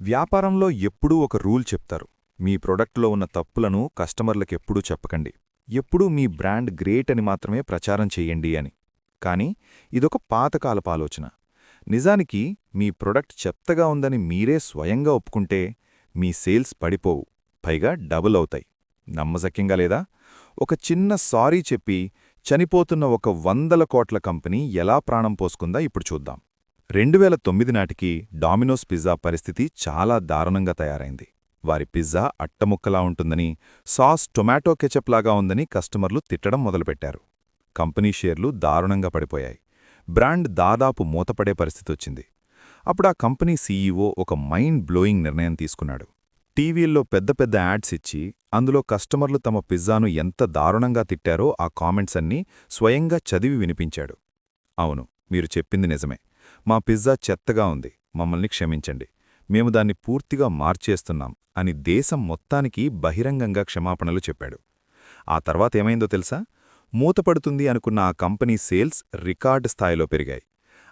వ్యాపారంలో ఎప్పుడూ ఒక రూల్ చెప్తారు. మీ ప్రొడక్ట్లో ఉన్న తప్పులను కస్టమర్లకెప్పుడూ చెప్పకండి. ఎప్పుడూ మీ బ్రాండ్ గ్రేట్ అని మాత్రమే ప్రచారం చెయ్యండి అని. కానీ ఇదొక పాతకాలపు ఆలోచన. నిజానికి మీ ప్రొడక్ట్ చెత్తగా ఉందని మీరే స్వయంగా ఒప్పుకుంటే మీ సేల్స్ పడిపోవు, పైగా డబుల్ అవుతాయి. నమ్మశక్యంగా లేదా? ఒక చిన్న సారీ చెప్పి చనిపోతున్న ఒక 100 కోట్ల కంపెనీ ఎలా ప్రాణం పోసుకుందా ఇప్పుడు చూద్దాం. 2009 నాటికి డామినోస్ పిజ్జా పరిస్థితి చాలా దారుణంగా తయారైంది. వారి పిజ్జా అట్టముక్కలా ఉంటుందని, సాస్ టొమాటో కెచప్లాగా ఉందని కస్టమర్లు తిట్టడం మొదలుపెట్టారు. కంపెనీ షేర్లు దారుణంగా పడిపోయాయి. బ్రాండ్ దాదాపు మూతపడే పరిస్థితొచ్చింది. అప్పుడా కంపెనీ సీఈఓ ఒక మైండ్ బ్లోయింగ్ నిర్ణయం తీసుకున్నాడు. టీవీల్లో పెద్ద పెద్ద యాడ్స్ ఇచ్చి అందులో కస్టమర్లు తమ పిజ్జాను ఎంత దారుణంగా తిట్టారో ఆ కామెంట్స్ అన్నీ స్వయంగా చదివి వినిపించాడు. అవును, మీరు చెప్పింది నిజమే. మా పిజ్జా చెత్తగా ఉంది, మమ్మల్ని క్షమించండి, మేము దాన్ని పూర్తిగా మార్చేస్తున్నాం అని దేశం మొత్తానికి బహిరంగంగా క్షమాపణలు చెప్పాడు. ఆ తర్వాతేమైందో తెలుసా? మూతపడుతుంది అనుకున్న ఆ కంపెనీ సేల్స్ రికార్డ్ స్థాయిలో పెరిగాయి.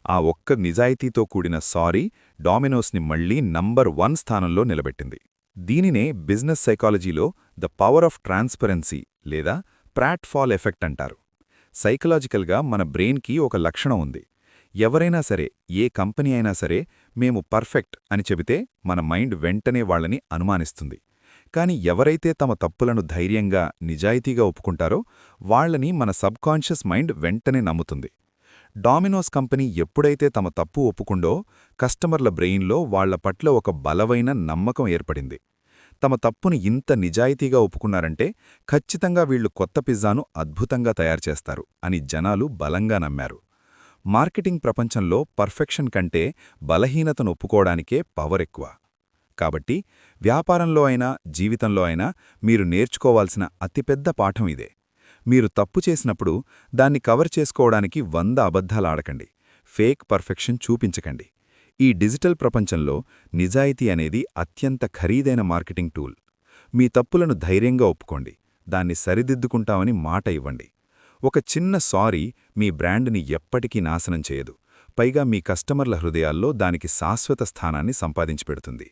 ఆ ఒక్క నిజాయితీతో కూడిన సారీ డామినోస్ని మళ్లీ నంబర్ 1 స్థానంలో నిలబెట్టింది. దీనినే బిజినెస్ సైకాలజీలో ద పవర్ ఆఫ్ ట్రాన్స్పరెన్సీ లేదా ప్రాట్ఫాల్ ఎఫెక్ట్ అంటారు. సైకలాజికల్గా మన బ్రెయిన్కి ఒక లక్షణం ఉంది. ఎవరైనా సరే, ఏ కంపెనీ అయినా సరే, మేము పర్ఫెక్ట్ అని చెబితే మన మైండ్ వెంటనే వాళ్ళని అనుమానిస్తుంది. కాని ఎవరైతే తమ తప్పులను ధైర్యంగా, నిజాయితీగా ఒప్పుకుంటారో వాళ్లని మన సబ్కాన్షియస్ మైండ్ వెంటనే నమ్ముతుంది. డామినోస్ కంపెనీ ఎప్పుడైతే తమ తప్పు ఒప్పుకుందో కస్టమర్ల బ్రెయిన్లో వాళ్ల పట్ల ఒక బలమైన నమ్మకం ఏర్పడింది. తమ తప్పుని ఇంత నిజాయితీగా ఒప్పుకున్నారంటే ఖచ్చితంగా వీళ్లు కొత్త పిజ్జాను అద్భుతంగా తయారుచేస్తారు అని జనాలు బలంగా నమ్మారు. మార్కెటింగ్ ప్రపంచంలో పర్ఫెక్షన్ కంటే బలహీనతను ఒప్పుకోవడానికే పవర్ ఎక్కువ. కాబట్టి వ్యాపారంలో అయినా జీవితంలో అయినా మీరు నేర్చుకోవాల్సిన అతిపెద్ద పాఠం ఇదే. మీరు తప్పు చేసినప్పుడు దాన్ని కవర్ చేసుకోవడానికి 100 అబద్ధాలాడకండి, ఫేక్ పర్ఫెక్షన్ చూపించకండి. ఈ డిజిటల్ ప్రపంచంలో నిజాయితీ అనేది అత్యంత ఖరీదైన మార్కెటింగ్ టూల్. మీ తప్పులను ధైర్యంగా ఒప్పుకోండి, దాన్ని సరిదిద్దుకుంటామని మాట ఇవ్వండి. ఒక చిన్న సారీ మీ బ్రాండ్ని ఎప్పటికీ నాశనం చేయదు, పైగా మీ కస్టమర్ల హృదయాల్లో దానికి శాశ్వత స్థానాన్ని సంపాదించిపెడుతుంది.